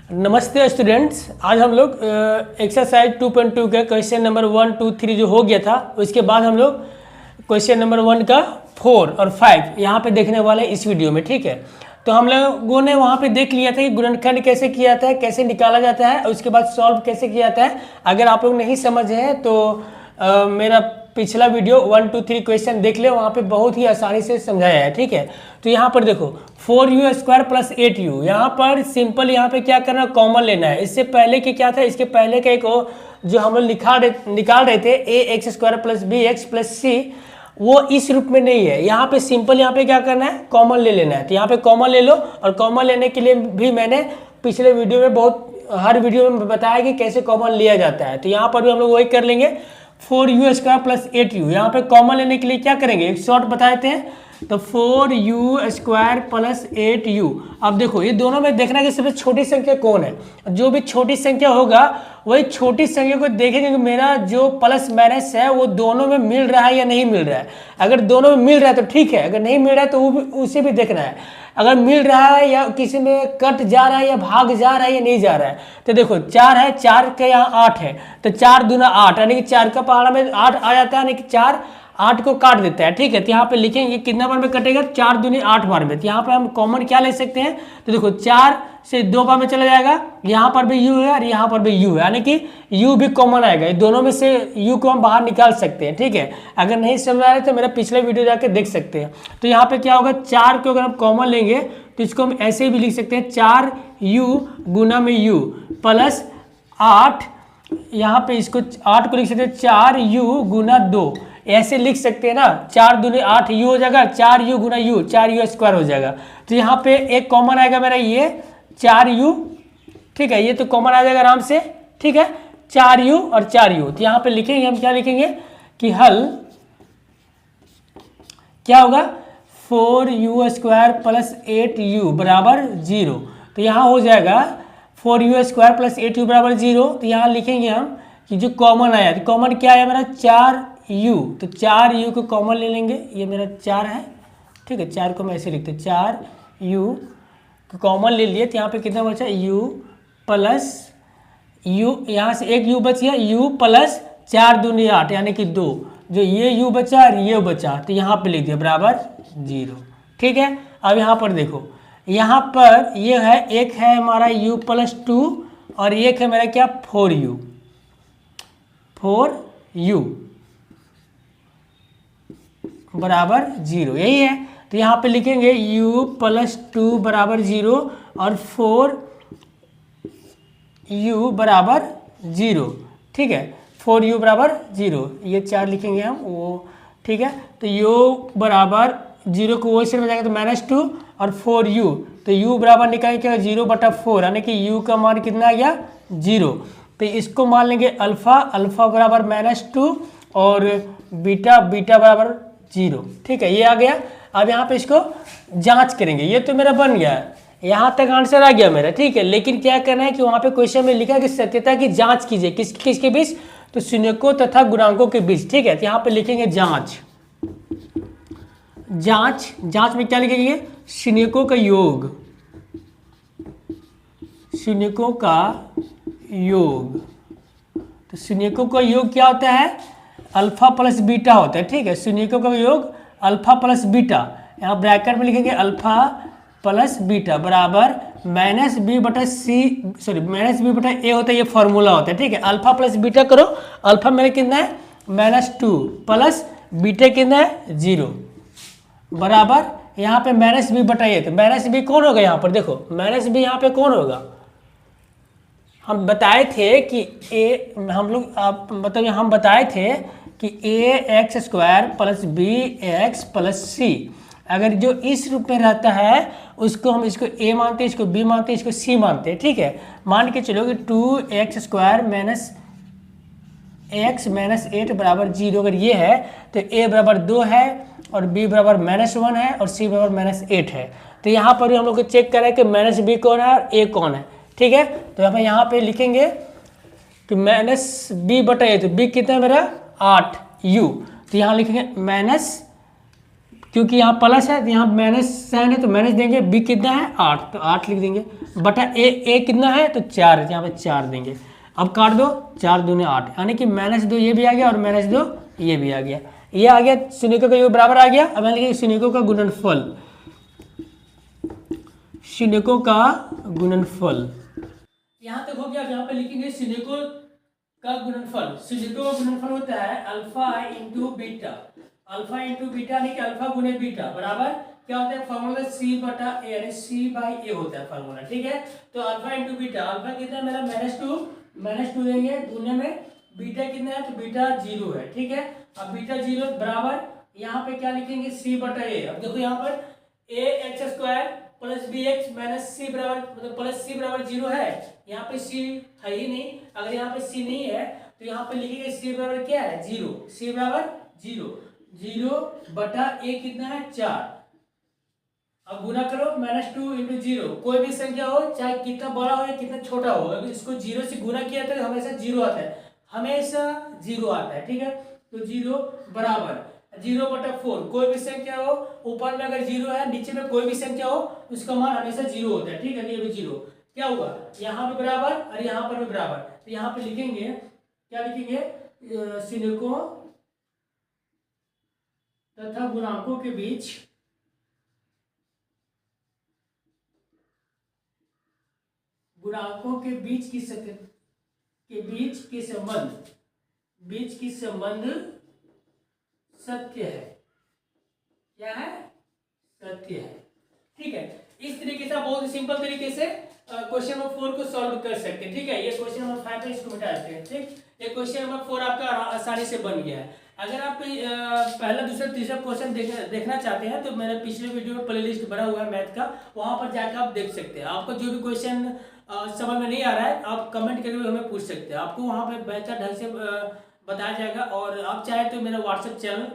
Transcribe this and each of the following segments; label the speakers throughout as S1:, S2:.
S1: नमस्ते स्टूडेंट्स, आज हम लोग एक्सरसाइज 2.2 का क्वेश्चन नंबर 1, 2, 3 जो हो गया था, उसके बाद हम लोग क्वेश्चन नंबर 1 का 4 और 5 यहाँ पे देखने वाले इस वीडियो में। ठीक है, तो हम लोगों ने वहाँ पे देख लिया था कि गुणनखंड कैसे किया जाता है, कैसे निकाला जाता है और उसके बाद सॉल्व कैसे किया जाता है। अगर आप लोग नहीं समझे हैं तो मेरा पिछला वीडियो 1, 2, 3 क्वेश्चन देख ले, वहाँ पे बहुत ही आसानी से समझाया है। ठीक है, तो यहाँ पर देखो 4u² + 8u, यहाँ पर सिंपल यहाँ पे क्या करना, कॉमन लेना है। इससे पहले कि क्या था, इसके पहले का एक जो हम लोग निकाल रहे थे ax² + bx + c, वो इस रूप में नहीं है। यहाँ पे सिंपल यहाँ पे क्या करना है, कॉमन ले लेना है। तो यहाँ पे कॉमन ले लो, और कॉमन लेने के लिए भी मैंने पिछले वीडियो में हर वीडियो में बताया कि कैसे कॉमन लिया जाता है। तो यहाँ पर भी हम लोग वही कर लेंगे, 4u² + 8u। यहाँ पे कॉमन लेने के लिए क्या करेंगे, एक शॉर्ट बता देते हैं। तो 4u² + 8u। अब देखो ये दोनों में देखना कि सबसे छोटी संख्या कौन है। जो भी छोटी संख्या होगा वही छोटी संख्या को देखेंगे कि मेरा जो प्लस माइनस है वो दोनों में मिल रहा है या नहीं मिल रहा है। अगर दोनों में मिल रहा है तो ठीक है, अगर नहीं मिल रहा है तो उसे भी देखना है। अगर मिल रहा है या किसी में कट जा रहा है या भाग जा रहा है या नहीं जा रहा है। तो देखो 4 है, 4 के यहाँ 8 है, तो 4 दूना 8, यानी कि 4 का पहाड़ा में 8 आ जाता है, यानी कि 4 8 को काट देता है। ठीक है, तो यहाँ पे लिखेंगे कितना बार में कटेगा, 4 दूनी 8 बार में। तो यहाँ पे हम कॉमन क्या ले सकते हैं, तो देखो 4 से 2 बार में चला जाएगा, यहाँ पर भी u है और यहाँ पर भी u है, यानी कि u भी कॉमन आएगा। दोनों में से u को हम बाहर निकाल सकते हैं। ठीक है, अगर नहीं समझ आ रहे तो मेरा पिछला वीडियो जाके देख सकते हैं। तो यहाँ पे क्या होगा, 4 को अगर हम कॉमन लेंगे तो इसको हम ऐसे भी लिख सकते हैं, 4u गुना में u + 8, यहाँ पे इसको 8 को लिख सकते हैं 4u गुना 2, ऐसे लिख सकते हैं ना। 4 दूनी 8 u हो जाएगा, 4u गुना u, 4u² हो जाएगा। तो यहाँ पे एक कॉमन आएगा मेरा ये 4u। ठीक है, ये तो कॉमन आ जाएगा आराम से। ठीक है, 4u और 4u। तो यहाँ पे लिखेंगे हम, क्या लिखेंगे कि हल क्या होगा, 4u² + 8u बराबर 0। तो यहाँ हो जाएगा 4u² + 8u बराबर 0। तो यहाँ लिखेंगे हम कि जो कॉमन आया, तो कॉमन क्या है मेरा, 4u। तो 4u को कॉमन ले लेंगे, ये मेरा 4 है। ठीक है, 4 को मैं ऐसे लिखते, 4u को कॉमन ले लिए। तो यहाँ पे कितना बचा, u प्लस u, यहाँ से एक u बच गया, u + 4 दूनी 8, यानी कि 2, जो ये u बचा और ये बचा, तो यहाँ पे लिख दिया बराबर 0। ठीक है, अब यहाँ पर देखो, यहाँ पर ये है, एक है हमारा u + 2 और एक है मेरा क्या, 4u बराबर 0, यही है। तो यहाँ पे लिखेंगे u + 2 बराबर 0 और 4u बराबर 0। ठीक है, 4u बराबर 0, ये 4 लिखेंगे हम वो। ठीक है, तो u बराबर 0 को वो साइड में जाएगा तो -2 और 4u, तो u बराबर निकालेंगे क्या, 0/4, यानी कि u का मान कितना आ गया, 0। तो इसको मान लेंगे अल्फा, अल्फा बराबर -2 और बीटा, बीटा बराबर 0। ठीक है, ये आ गया। अब यहाँ पे इसको जांच करेंगे, ये तो मेरा बन गया है, यहाँ तक आंसर आ गया मेरा। ठीक है, लेकिन क्या करना है कि वहाँ पे क्वेश्चन में लिखा है कि सत्यता की जांच कीजिए, किसके बीच, तो शून्यकों तथा गुणांकों के बीच। ठीक है, तो यहाँ पे लिखेंगे जांच, जांच में क्या लिखेंगे, शून्यकों का योग, शून्यकों का योग। तो शून्यकों का योग क्या होता है, अल्फा + बीटा होता है। ठीक है, शून्यकों का योग अल्फा + बीटा, यहाँ ब्रैकेट में लिखेंगे अल्फा + बीटा बराबर -b/a होता है, ये फॉर्मूला होता है। ठीक है, अल्फा + बीटा करो, अल्फा मेरे कितना है, -2 प्लस बीटा कितना है, 0 बराबर, यहाँ पे -b/a। तो -b कौन होगा, यहाँ पर देखो -b यहाँ पे कौन होगा, हम बताए थे कि हम बताए थे कि ax² + bx + c, अगर जो इस रूप में रहता है उसको हम इसको a मानते हैं, इसको b मानते हैं, इसको c मानते हैं। ठीक है, मान के चलो कि 2x² - x - 8 बराबर 0 अगर ये है, तो a बराबर 2 है और b बराबर -1 है और c बराबर -8 है। तो यहाँ पर भी हम लोग को चेक करें कि -b कौन है और a कौन है। ठीक है, तो हम यहाँ पे लिखेंगे कि -b/a, तो b कितना है मेरा, 8u। तो यहाँ लिखेंगे क्योंकि यहाँ प्लस है तो यहाँ माइनस साइन है तो माइनस देंगे। बी कितना है 8 तो 8 लिख देंगे बटा ए कितना है तो 4 है, यहाँ पे 4 देंगे। अब काट दो 4 दूनी 8 यानी कि -2 ये भी आ गया और -2 ये भी आ गया। ये आ गया शून्यकों का योग बराबर आ गया। अब लिखेंगे शून्यकों का गुणनफल, शून्यकों का गुणनफल यहाँ तक हो गया। अब यहाँ पे लिखेंगे शून्यकों का गुणनफल। शून्यकों का गुणनफल होता है alpha into beta, alpha into beta यानी कि अल्फा गुने बीटा बराबर क्या होता है फॉर्मूला सी बटा ए यानी सी बाई ए होता है फॉर्मूला, ठीक है। तो अल्फा इंटू बीटा, अल्फा कितना है मेरा -2 देंगे गुने में बीटा कितना है तो बीटा 0 है, ठीक है। अब बीटा 0 बराबर यहाँ पे क्या लिखेंगे सी बटा ए। अब देखो यहाँ पर a x square plus b x minus c बराबर मतलब प्लस सी बराबर 0 है। यहाँ पे सी है ही नहीं, अगर यहाँ पे सी नहीं है तो यहाँ पे लिखेंगे सी बराबर क्या है 0, सी बराबर 0 बटा ए कितना है 4। अब गुना करो -2 इंटू 0, कोई भी संख्या हो चाहे कितना बड़ा हो या कितना छोटा हो, अगर इसको 0 से गुना किया तो हमेशा 0 आता है, हमेशा 0 आता है, ठीक है। तो 0 बराबर 0 बटा 4, कोई भी संख्या हो ऊपर में अगर 0 है नीचे में कोई भी संख्या हो उसका मान हमेशा 0 होता है, ठीक है। ये भी 0 क्या हुआ यहाँ पे बराबर और यहाँ पर भी बराबर, तो यहाँ पे लिखेंगे क्या लिखेंगे शून्यकों तथा गुणांकों के बीच की संबंध सत्य है, क्या है सत्य है, ठीक है। इस तरीके से बहुत सिंपल तरीके से क्वेश्चन नंबर 4 को सॉल्व कर सकते हैं, ठीक है। ये क्वेश्चन नंबर 5 है, इसको मिटा देते हैं, ठीक। ये क्वेश्चन नंबर 4 आपका आसानी से बन गया है। अगर आप पहला दूसरा तीसरा क्वेश्चन देखना चाहते हैं तो मैंने पिछले वीडियो में प्लेलिस्ट बना हुआ है मैथ का, वहां पर जाकर आप देख सकते हैं। आपको जो भी क्वेश्चन समझ में नहीं आ रहा है आप कमेंट करके हमें पूछ सकते हैं, आपको वहां पर बेहतर ढंग से बताया जाएगा। और आप चाहे तो मेरा व्हाट्सएप चैनल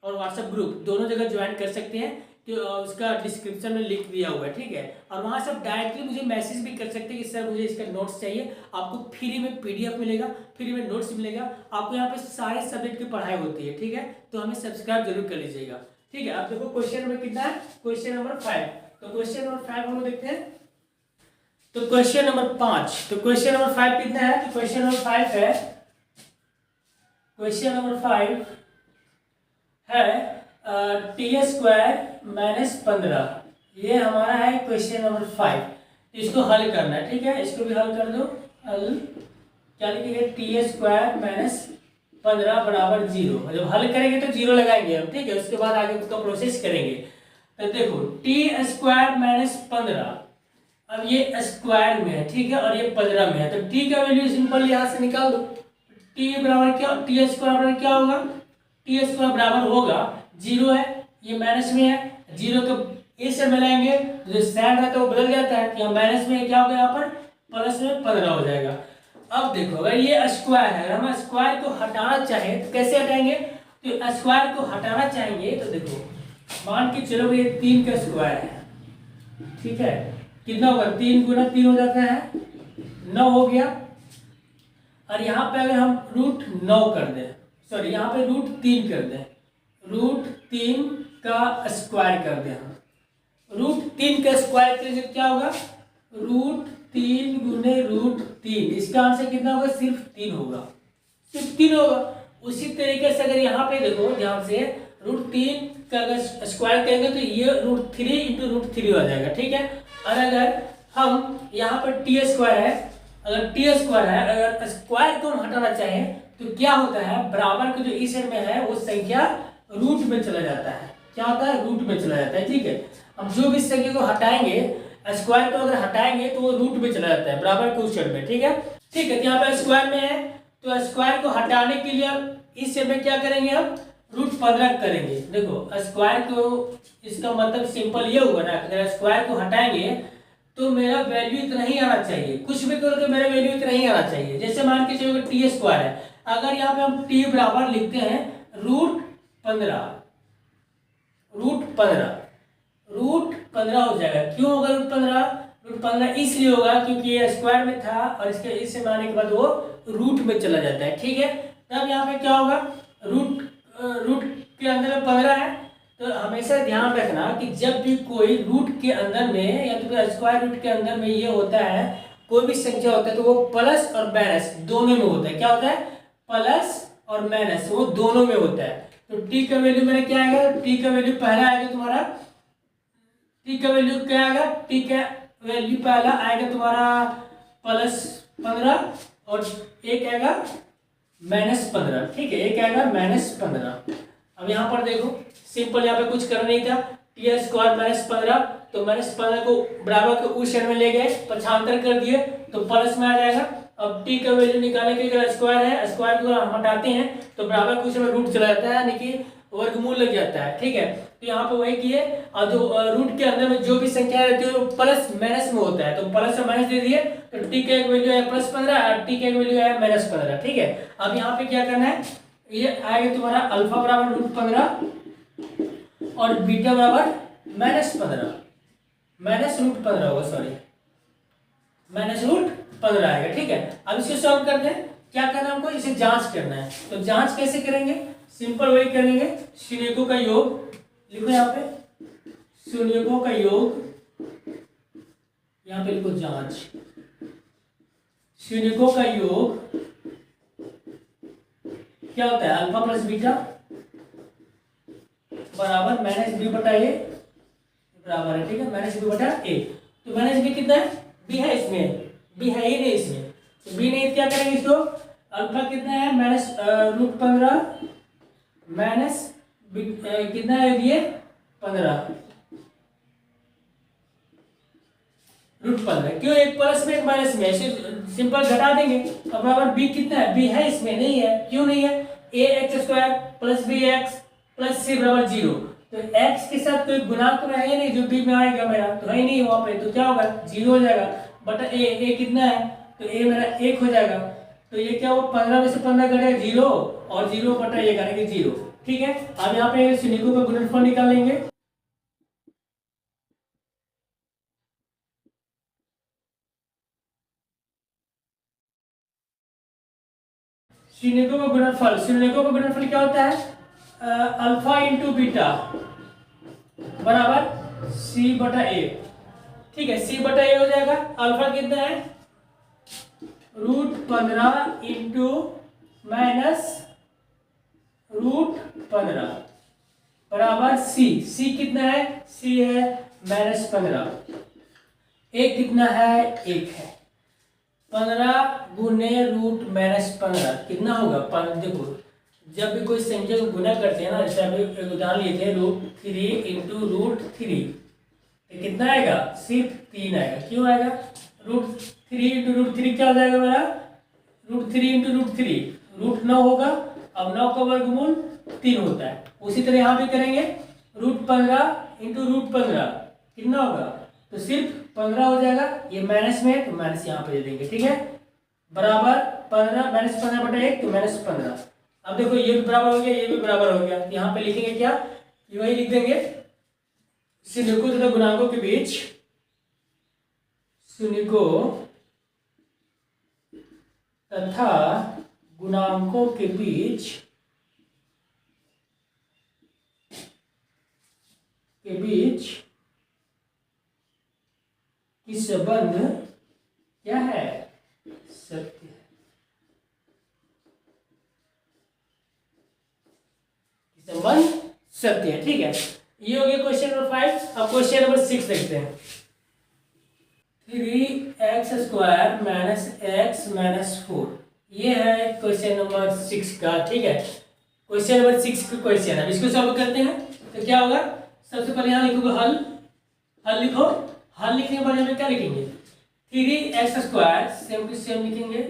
S1: और व्हाट्सएप ग्रुप दोनों जगह ज्वाइन कर सकते हैं, तो उसका डिस्क्रिप्शन में लिंक दिया हुआ है, ठीक है। और वहाँ से आप डायरेक्टली मुझे मैसेज भी कर सकते हैं कि सर मुझे इसका नोट्स चाहिए। आपको फ्री में PDF मिलेगा, फ्री में नोट्स मिलेगा, आपको यहाँ पे सारे सब्जेक्ट की पढ़ाई होती है, ठीक है। तो हमें सब्सक्राइब जरूर कर लीजिएगा, ठीक है। अब देखो क्वेश्चन नंबर कितना है, क्वेश्चन नंबर 5। तो क्वेश्चन नंबर 5 हम लोग देखते हैं। तो क्वेश्चन नंबर 5, तो क्वेश्चन नंबर 5 कितना है, तो क्वेश्चन नंबर 5 है, क्वेश्चन नंबर 5 है t² - 15। ये हमारा है क्वेश्चन नंबर 5। तो इसको हल करना है, ठीक है। इसको भी हल कर दो। हल क्या लिखेंगे t² - 15 बराबर 0। जब हल करेंगे तो 0 लगाएंगे हम, ठीक है। उसके बाद आगे उसका प्रोसेस करेंगे। तो देखो t² - 15, अब ये स्क्वायर में है, ठीक है, और ये 15 में है। तो t का वैल्यू सिंपल यहाँ से निकाल दो। t बराबर क्या, t² बराबर क्या होगा, t² बराबर होगा 0 है, ये माइनस में है, 0 को ए से मिलाएंगे जो साइन है तो वो बदल जाता है, यहाँ माइनस में क्या होगा, यहाँ पर प्लस में 15 हो जाएगा। अब देखो अगर ये स्क्वायर है, हम स्क्वायर को हटाना चाहें तो कैसे हटाएंगे, तो स्क्वायर को हटाना चाहेंगे तो देखो मान के चलो ये 3 का स्क्वायर है, ठीक है। कितना होगा 3 गुना 3 हो जाता है 9 हो गया। और यहाँ पे अगर हम √9 कर दें, सॉरी यहाँ पे √3 कर दें, √3 का स्क्वायर कर दें हम, √3 का स्क्वायर करेंगे क्या होगा √3 गुने √3, इसका आंसर कितना होगा सिर्फ 3 होगा, सिर्फ 3 होगा। उसी तरीके से अगर यहाँ पे देखो ध्यान से √3 का अगर स्क्वायर करेंगे तो ये √3 × √3 हो जाएगा, ठीक है। और अगर हम यहाँ पर t² है, अगर t² है, अगर स्क्वायर को हम हटाना चाहें तो क्या होता है बराबर का जो इस साइड में है वो संख्या रूट में चला जाता है, क्या होता है रूट में चला जाता है, ठीक है। हम जो भी संख्या को हटाएंगे स्क्वायर को अगर हटाएंगे तो वो रूट में चला जाता है बराबर के उस साइड में, ठीक है, ठीक है। यहाँ पे स्क्वायर में है तो स्क्वायर को हटाने के लिए इस साइड में क्या करेंगे हम √15 करेंगे। देखो स्क्वायर को, इसका मतलब सिंपल ये हुआ ना, अगर स्क्वायर को हटाएंगे तो मेरा वैल्यू इतना ही आना चाहिए, कुछ भी करो तो मेरा वैल्यू इतना ही आना चाहिए। जैसे मान के चलो t² है, अगर यहाँ पे हम t बराबर लिखते हैं √15 हो जाएगा। क्यों होगा √15 इसलिए होगा क्योंकि ये स्क्वायर में था और इसके इससे मानने के बाद वो रूट में चला जाता है, ठीक है। तब यहाँ पे क्या होगा रूट के अंदर में 15 है तो हमेशा ध्यान रखना कि जब भी कोई रूट के अंदर में या तो फिर स्क्वायर रूट के अंदर में ये होता है, कोई भी संख्या होता है तो वो प्लस और माइनस दोनों में होता है। क्या होता है? प्लस और माइनस वो दोनों में होता है। तो टी का वैल्यू मेरा क्या आएगा? टी का वैल्यू पहला आएगा तुम्हारा, टी का वैल्यू क्या आएगा? टी का वैल्यू पहला आएगा तुम्हारा +15 और एक आएगा -15। ठीक है, एक आएगा -15। अब यहाँ पर देखो सिंपल, यहाँ पे कुछ करना नहीं था, टी स्क्वायर -15, तो -15 को बराबर के उस साइड में ले गए, पक्षांतर कर दिए तो प्लस में आ जाएगा। अब टी का वैल्यू निकालने के लिए स्क्वायर है, स्क्वायर को हम हटाते हैं तो बराबर के उस में रूट चला जाता है, यानी कि वर्गमूल लग जाता है। ठीक है, तो यहाँ पे वही किए, और जो रूट के अंदर में जो भी संख्या रहती है वो प्लस माइनस में होता है, तो प्लस और माइनस दे दिए, तो टी का एक वैल्यू है +15 और टी का एक वैल्यू है -15। ठीक है, अब यहाँ पे क्या करना है, ये आएगा तुम्हारा अल्फा बराबर √15 और बीटा बराबर -15, -√15 होगा, सॉरी -√15 आएगा। ठीक है, अब इसको सॉल्व करते हैं। क्या करना है हमको? इसे जांच करना है। तो जांच कैसे करेंगे? सिंपल वही करेंगे, शून्यकों का योग लिखो, यहाँ पे शून्यकों का योग, यहाँ पे लिखो जांच, शून्यकों का योग क्या होता है? अल्फा प्लस बीटा बराबर -b/a बराबर है। ठीक है, -b/a। तो -b कितना है? b है, इसमें b है ही नहीं इसमें, तो b नहीं, क्या करेंगे इसको? अल्फा कितना है? -√15 माइनस कितना है ये? 15 √15। क्यों? एक प्लस में एक माइनस में, ऐसे सिंपल घटा देंगे। अब बराबर b कितना है? b है, इसमें नहीं है। क्यों नहीं है? ax² + bx + c बराबर 0। तो x के साथ कोई गुणांक तो है नहीं जो b में आएगा मेरा, तो है ही नहीं वहां पे, तो क्या होगा? 0 हो जाएगा। बटा a कितना है? तो a मेरा 1 हो जाएगा। तो ये क्या हो? 15 में से 15 घटेगा 0 और 0/1 यानी कि 0। ठीक है, अब यहाँ पे शून्यकों का गुणनफल निकाल लेंगे। शून्यकों का गुणनफल क्या होता है? अल्फा इंटू बीटा बराबर c/a। ठीक है, c/a हो जाएगा। अल्फा कितना है? √15 इंटू -√15 बराबर c कितना है? c है -15, एक कितना है? 1 है। 15 गुने √-15 कितना होगा? देखो जब भी कोई संख्या को गुना करते हैं ना, जैसे अभी एक उदाहरण लिए थे √3 इंटू √3, तो कितना आएगा? सिर्फ 3 आएगा। क्यों आएगा? √3 इंटू √3 क्या हो जाएगा मेरा? √3 इंटू √3 √9 होगा। अब 9 का वर्गमूल 3 होता है। उसी तरह यहाँ भी करेंगे, √15 इंटू √15 कितना होगा? तो सिर्फ 15 हो जाएगा। ये माइनस में है तो माइनस यहाँ पे दे देंगे। ठीक है, बराबर 15 -15/1 तो -15। अब देखो ये भी बराबर हो गया, ये भी बराबर हो गया। यहाँ पे लिखेंगे क्या? ये वही लिख देंगे, शून्यकों तथा गुणांकों के बीच, शून्यकों तथा गुणांकों के बीच की संबंध क्या है? सत्य है। संबंध सत्य है। ठीक है, ये हो गया क्वेश्चन नंबर 5। अब क्वेश्चन नंबर 6 देखते हैं। 3x² - x - 4, ये है क्वेश्चन नंबर 6 का। ठीक है, क्वेश्चन नंबर 6 का क्वेश्चन है। इसको सॉल्व करते हैं तो क्या होगा? सबसे पहले यहाँ लिखोगे हल लिखो। हल लिखने के बाद यहाँ पे क्या लिखेंगे? 3x² सेम टू सेम लिखेंगे,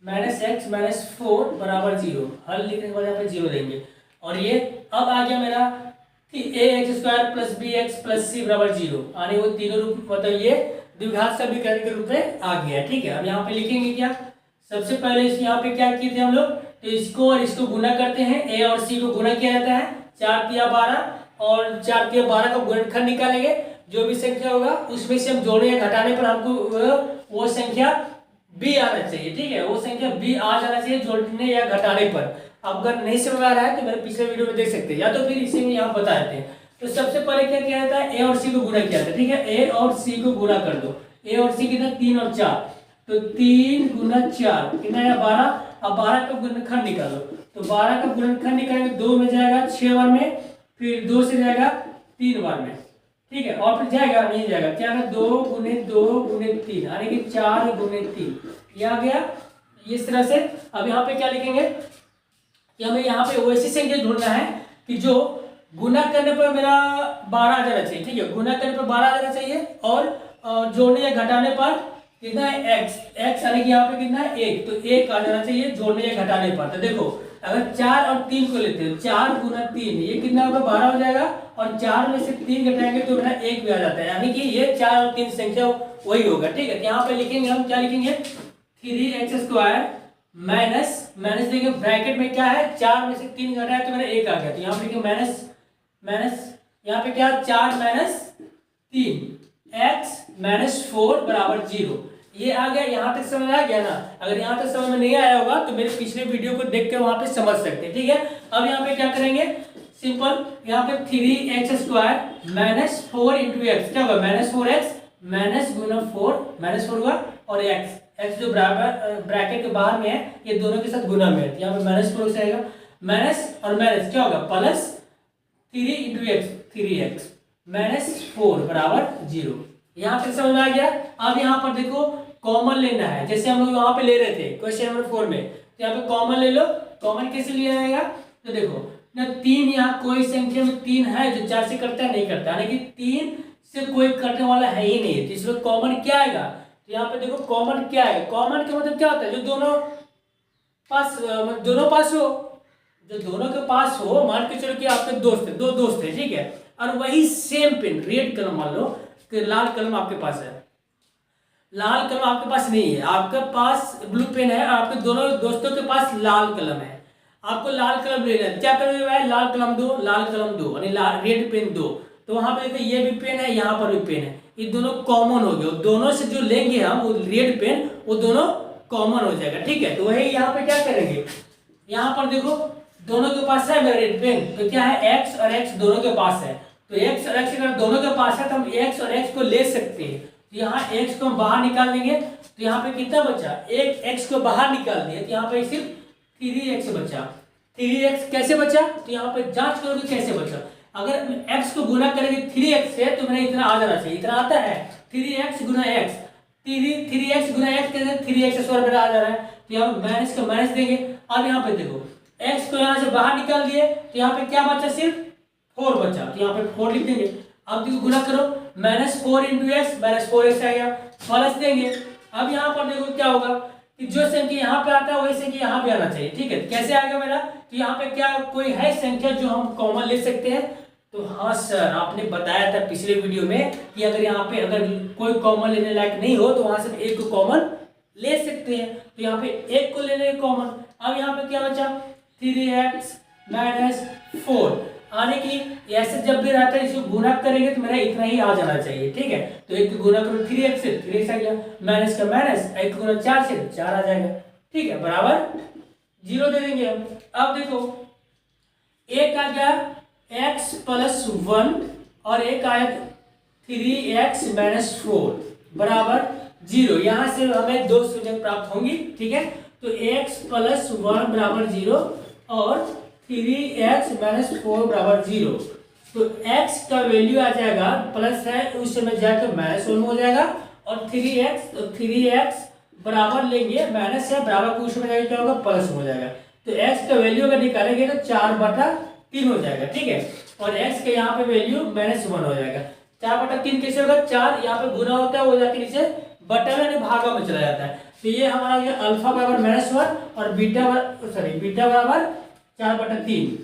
S1: -x - 4 बराबर 0। हल लिखने के बाद यहाँ पे 0 देंगे। और ये अब आ गया मेरा कि ax² + bx + c बराबर 0, यानी वो तीनों रूप, मतलब ये द्विघात समीकरण के रूप में आ गया। ठीक है, अब यहाँ पे लिखेंगे क्या? सबसे पहले यहाँ पे क्या किए थे हम लोग? तो इसको और इसको गुना करते हैं, a और c को गुना किया जाता है, 4 × 12 और 4 × 12 का गुणनखंड निकालेंगे। जो भी संख्या होगा उसमें से हम जोड़ने या घटाने पर हमको वो संख्या b आना चाहिए। ठीक है, वो संख्या b आ जाना चाहिए जोड़ने या घटाने पर। आप अगर नहीं समझ में आ रहा है तो मेरे पिछले वीडियो में देख सकते हैं, या तो फिर इसी में यहाँ बता देते हैं। तो सबसे पहले क्या किया जाता है, ए और सी को गुणा किया जाता है, ठीक है। ए और सी को गुणा कर दो, ए और सी कितना 3 और 4, तो 3 गुना 4 कितना है 12। अब 12 का गुणनखंड निकालो, तो 12 का गुणनखंड निकालेंगे 2 में जाएगा 6 बार में, फिर 2 से जाएगा 3 बार में, ठीक है। और फिर जाएगा नहीं जाएगा, क्या है 2 गुने 2 गुने 3 यानी कि 4 गुने 3, ये आ गया इस तरह से। अब यहाँ पे क्या लिखेंगे कि हमें यहाँ पे वैसी संख्या ढूंढना है कि जो गुना करने पर मेरा 12 आ जाना चाहिए, ठीक है। गुना करने पर 12 आ जाना चाहिए, और जोड़ने या घटाने पर कितना है x, x यानी कि यहाँ पे कितना है 1, तो 1 आ जाना चाहिए जोड़ने या घटाने पर। तो देखो अगर 4 और 3 को लेते हो, 4 गुना 3 ये कितना होगा 12 हो जाएगा, और 4 में से 3 घटाएंगे तो मेरा 1 भी आ जाता है, यानी कि ये 4 और 3 संख्या वही होगा, ठीक है। यहाँ पे लिखेंगे हम, क्या लिखेंगे 3x² माइनस माइनस देखिए ब्रैकेट में क्या है, 4 में से 3 घटाया तो मेरा 1 आ गया, तो यहाँ पे माइनस माइनस यहाँ पे क्या 4 माइनस 3 x माइनस 4 बराबर 0, ये आ गया। यहाँ तक समझ आ गया ना। अगर यहाँ तक समझ में नहीं आया होगा तो मेरे पिछले वीडियो को देख के वहां पे समझ सकते हैं, ठीक है। अब यहाँ पे क्या करेंगे, सिंपल यहाँ पे 3x² माइनस 4 इंटू एक्स, क्या होगा -4x माइनस गुना 4 -4 हुआ, और x जो बराबर ब्रैकेट के बाहर में है ये दोनों के साथ गुना में है, यहाँ पे -4 से आएगा, माइनस और माइनस क्या होगा plus 3 into x 3x minus 4 बराबर 0। यहाँ तक समझ में आ गया। अब यहाँ पर देखो कॉमन लेना है, जैसे हम लोग वहां पे ले रहे थे क्वेश्चन नंबर 4 में, तो यहाँ पे कॉमन ले लो। कॉमन कैसे लिया जाएगा, तो देखो ना 3, यहाँ कोई संख्या में 3 है जो 4 से कटता है, नहीं करता, यानी कि 3 से कोई कटने वाला है ही नहीं, तो इसमें कॉमन क्या आएगा, तो यहाँ पे देखो कॉमन क्या है, कॉमन का मतलब क्या होता है जो दोनों पास हो, जो दोनों के पास हो। मान के चलो कि आपके दोस्त है, 2 दोस्त है, ठीक है, और वही सेम पेन रेड कलम, मान लो कि लाल कलम आपके पास है, लाल कलम आपके पास नहीं है, आपके पास ब्लू पेन है, आपके दोनों दोस्तों के पास लाल कलम है, आपको लाल कलम लेना है, क्या करोगे भाई, लाल कलम दो, लाल कलम दो, यानी रेड पेन दो। तो वहां पे देखो ये भी पेन है, यहाँ पर भी पेन है, ये दोनों कॉमन हो गए, दोनों से जो लेंगे हम वो रेड पेन वो दोनों कॉमन हो जाएगा, ठीक है। तो वही यहाँ पे क्या करेंगे, यहाँ पर देखो दोनों के पास है मेरा रेड पेन, तो क्या है x और x दोनों के पास है, तो x और x अगर दोनों के पास है तो हम x और x को ले सकते हैं। तो यहाँ x को हम बाहर निकाल देंगे, तो यहाँ पे कितना बचा, एक x को बाहर निकाल दिया, तो यहाँ पे सिर्फ 3x बचा। 3x कैसे बचा, तो यहाँ पे जांच करोगे कैसे बचा। अगर x को गुना करेंगे 3x से तो मेरा इतना आ जाना चाहिए, इतना आता है 3x गुना x, 3x गुना x कैसे 3x स्क्वायर मेरा आ जा रहा है, तो यहाँ पे माइनस का माइनस देंगे। अब यहाँ पे देखो x को यहाँ से बाहर निकाल दिए, तो यहाँ पे क्या बचा, सिर्फ 4 बचा, तो यहाँ पे 4 लिख देंगे। अब देखो गुना करो, -4 इंटू एक्स -4x आ गया, प्लस देंगे। अब यहाँ पर देखो क्या होगा कि जो संख्या यहाँ पे आता है वही संख्या यहाँ पे आना चाहिए, ठीक है। कैसे आएगा मेरा, तो यहाँ पे क्या कोई है संख्या जो हम कॉमन ले सकते हैं, तो हाँ सर आपने बताया था पिछले वीडियो में कि अगर यहाँ पे अगर कोई कॉमन लेने लायक नहीं हो तो वहां से एक को कॉमन ले सकते हैं, तो यहाँ पे एक को लेने कॉमन। अब यहाँ पे क्या बचा 3x माइनस 4, आने की ऐसे जब भी रहता है इसको गुना करेंगे तो मेरा इतना ही आ जाना चाहिए, ठीक है। तो एक गुना करो 3x से 3x आ गया, माइनस का माइनस, एक गुना 4 से 4 आ जाएगा, ठीक है, बराबर 0 दे देंगे हम। अब देखो एक आ गया x प्लस 1 और एक आया 3x माइनस 4 बराबर 0। यहां से हमें 2 सूचक प्राप्त होंगी, ठीक है। तो x प्लस 1 बराबर 0 और 3x माइनस 4 बराबर 0। तो x का वैल्यू आ जाएगा प्लस है उस समय जाकर माइनस 1 हो जाएगा, और 3x तो 3x बराबर लेंगे माइनस है बराबर को उस समय जाकर क्या होगा प्लस हो जाएगा। तो x का वैल्यू अगर निकालेंगे तो 4/3 हो जाएगा, ठीक है। और x के यहाँ पे वैल्यू -1 हो जाएगा। 4/3 कैसे होगा, 4 यहाँ पे गुना होता है वो जाके नीचे बटा में भागा में चला जाता है। तो ये हमारा ये अल्फा बराबर -1 और बीटा बराबर 4/3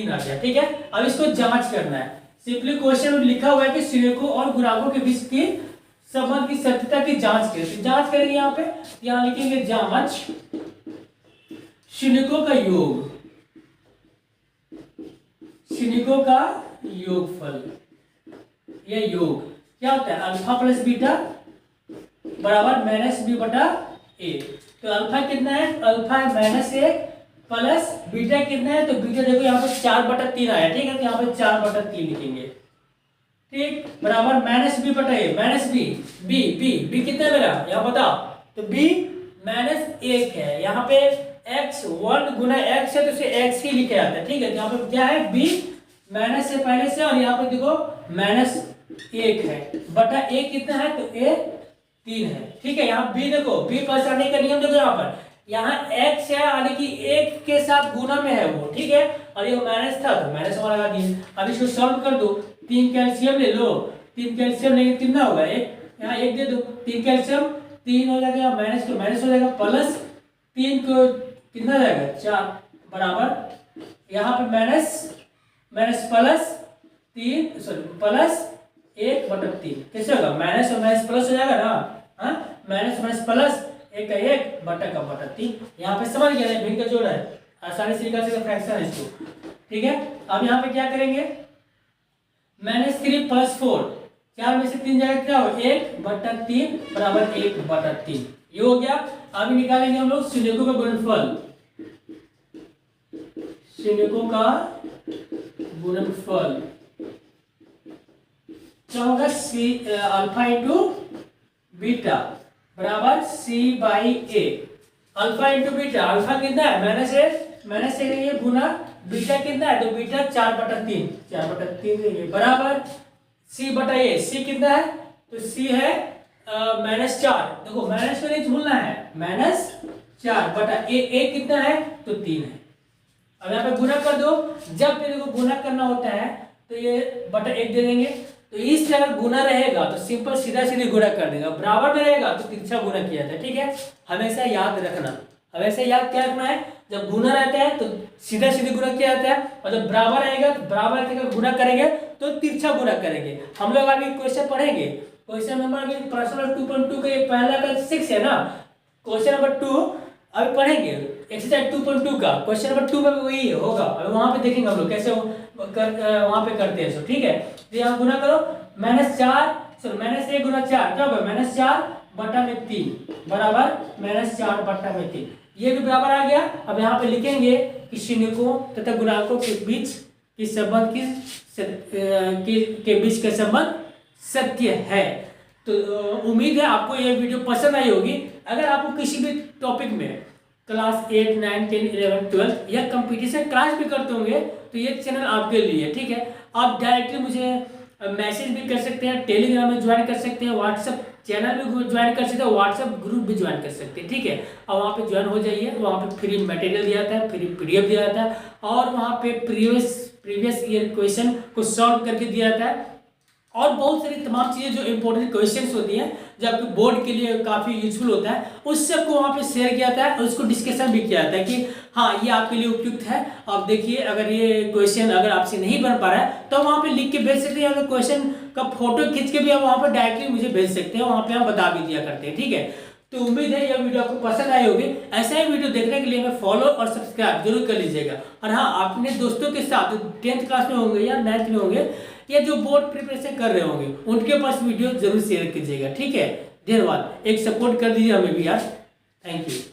S1: आ गया, ठीक है। अब इसको जांच करना है। सिंपली क्वेश्चन में लिखा हुआ है कि शून्यकों और गुणाकों के बीच की संबंध की सत्यता की जांच करें। तो जांच करेंगे यहाँ पे, यहाँ लिखेंगे जांच शून्यकों का योग, शून्यकों का योगफल। यह योग क्या होता है, अल्फा प्लस बीटा बराबर -b/a ए। तो अल्फा कितना है, अल्फा है -1 प्लस बीटा कितना है, तो बीटा देखो यहाँ पे 4/3 आया, ठीक है, तो यहाँ पे 4/3 लिखेंगे, ठीक, बराबर -b बटा ए, -b, b कितना है मेरा यहाँ बताओ, तो b -1 है, यहाँ पे x 1 गुना x है तो इसे x ही लिखे जाता है, ठीक है, यहाँ पे क्या है b माइनस से पहले से, और यहाँ पे देखो -1 है बटा a कितना है, तो a 3 है, ठीक है, यहाँ b देखो b पहचानने का नियम देखो, यहाँ x है यानी कि 1 के साथ गुना में है वो, ठीक है, और ये माइनस था तो माइनस वाला लगा दिए। अब इसको सॉल्व कर दो, 3 कैल्शियम ले लो, 3 कैल्शियम लेंगे कितना होगा, 1 यहाँ 1 दे दो, 3 कैल्शियम 3 हो जाएगा, माइनस को माइनस हो जाएगा, प्लस 3 को कितना जाएगा 4 बराबर, यहाँ पे माइनस प्लस 3 सॉरी प्लस 1/3 कैसे होगा, माइनस और माइनस प्लस हो जाएगा ना, हाँ माइनस प्लस 1 का 1 बटा 3, यहाँ पे समझ गया भिन्न का जोड़ है, आसानी से निकाल सकते फ्रैक्शन है इसको, ठीक है। अब यहाँ पे क्या करेंगे, -3 + 4, 4 में से 3 जाएगा क्या हो, 1/3 बराबर 1/3, ये हो गया। अभी निकालेंगे हम लोग शून्यकों का गुणनफल, शून्यकों का गुणनफल क्या होगा, अल्फा इंटू बीटा बराबर c/a, alpha into beta, alpha कितना है -1 ये गुना बीटा कितना है, तो बीटा 4/3 बराबर c/a, c कितना है, तो c है -4, देखो माइनस को नहीं भूलना है, -4 बटा a कितना है, तो 3 है। अब यहाँ पे गुना कर दो, जब भी देखो गुना करना होता है तो ये बटा 1 दे देंगे, तो इस तरह गुना रहेगा तो सिंपल सीधा सीधे गुना कर देगा, बराबर में रहेगा तो तिरछा गुना किया जाता है, ठीक है, हमेशा याद रखना, हमेशा याद क्या रखना है, जब गुना रहता है तो सीधा सीधे गुना किया जाता है, और जब बराबर रहेगा तो बराबर के गुना करेंगे तो तिरछा गुना करेंगे। हम लोग अभी क्वेश्चन पढ़ेंगे, क्वेश्चन नंबर अभी प्रश्न 2.2 का ये पहला का 6 है ना, क्वेश्चन नंबर 2 अभी पढ़ेंगे, एक्सरसाइज 2.2 का क्वेश्चन नंबर 2 में वही होगा, अभी वहां पे देखेंगे हम लोग कैसे वहां पे करते हैं, सो ठीक है। तो यहाँ गुना करो, -1 गुना 4 क्या होगा, -4/3 बराबर -4/3, ये भी बराबर आ गया। अब यहाँ पे लिखेंगे कि शून्यकों तथा गुणांकों के बीच के संबंध के बीच का संबंध सत्य है। तो उम्मीद है आपको ये वीडियो पसंद आई होगी। अगर आपको किसी भी टॉपिक में क्लास 8, 9, 10, 11, 12 या कंपटीशन क्लास भी करते होंगे तो ये चैनल आपके लिए, ठीक है। आप डायरेक्टली मुझे मैसेज भी कर सकते हैं, टेलीग्राम में ज्वाइन कर सकते हैं, व्हाट्सएप चैनल भी ज्वाइन कर सकते हैं, व्हाट्सएप ग्रुप भी ज्वाइन कर सकते हैं, ठीक है। और वहाँ पे ज्वाइन हो जाइए, वहाँ पे फ्री मटेरियल दिया जाता है, फ्री PDF दिया जाता है, और वहाँ पे प्रीवियस ईयर क्वेश्चन को सॉल्व करके दिया जाता है, और बहुत सारी तमाम चीज़ें जो इंपॉर्टेंट क्वेश्चंस होती हैं जो आपके बोर्ड के लिए काफ़ी यूजफुल होता है, उस सबको वहाँ पे शेयर किया जाता है और उसको डिस्कशन भी किया जाता है कि हाँ ये आपके लिए उपयुक्त है। आप देखिए अगर ये क्वेश्चन अगर आपसे नहीं बन पा रहा है तो वहाँ पे लिख के भेज सकते हैं, या क्वेश्चन का फोटो खींच के भी आप वहाँ पर डायरेक्टली मुझे भेज सकते हैं, वहाँ पर हम बता भी दिया करते हैं, ठीक है। तो उम्मीद है यह वीडियो आपको पसंद आई होगी। ऐसा ही वीडियो देखने के लिए हमें फॉलो और सब्सक्राइब जरूर कर लीजिएगा। और हाँ, अपने दोस्तों के साथ 10th क्लास में होंगे या 9th में होंगे या जो बोर्ड प्रिपरेशन कर रहे होंगे उनके पास वीडियो जरूर शेयर कीजिएगा, ठीक है। धन्यवाद, एक सपोर्ट कर दीजिए हमें भी यार, थैंक यू।